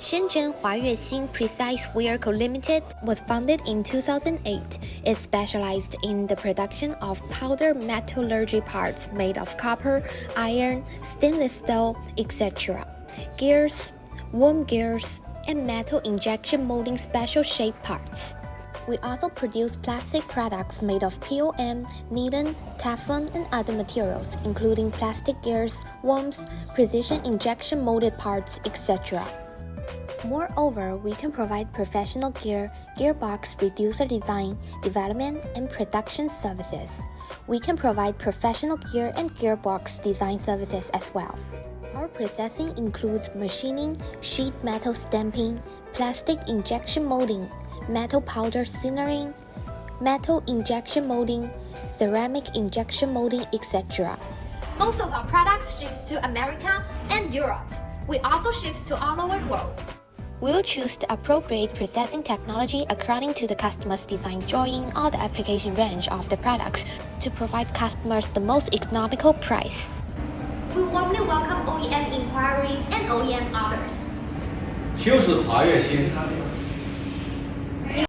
Shenzhen Huayuexin Precise Ware Co. Limited was founded in 2008. It specialized in the production of powder metallurgy parts made of copper, iron, stainless steel, etc., gears, worm gears, and metal injection molding special shape parts. We also produce plastic products made of POM, nylon, Teflon, and other materials, including plastic gears, worms, precision injection molded parts, etc. Moreover, we can provide professional gearbox reducer design, development, and production services. We can provide professional gear and gearbox design services as well. Our processing includes machining, sheet metal stamping, plastic injection molding, metal powder sintering, metal injection molding, ceramic injection molding, etc. Most of our products ships to America and Europe. We also ships to all over the world. We'll choose the appropriate processing technology according to the customer's design drawing or the application range of the products to provide customers the most economical price. We warmly welcome OEM inquiries and OEM orders.就是华越新。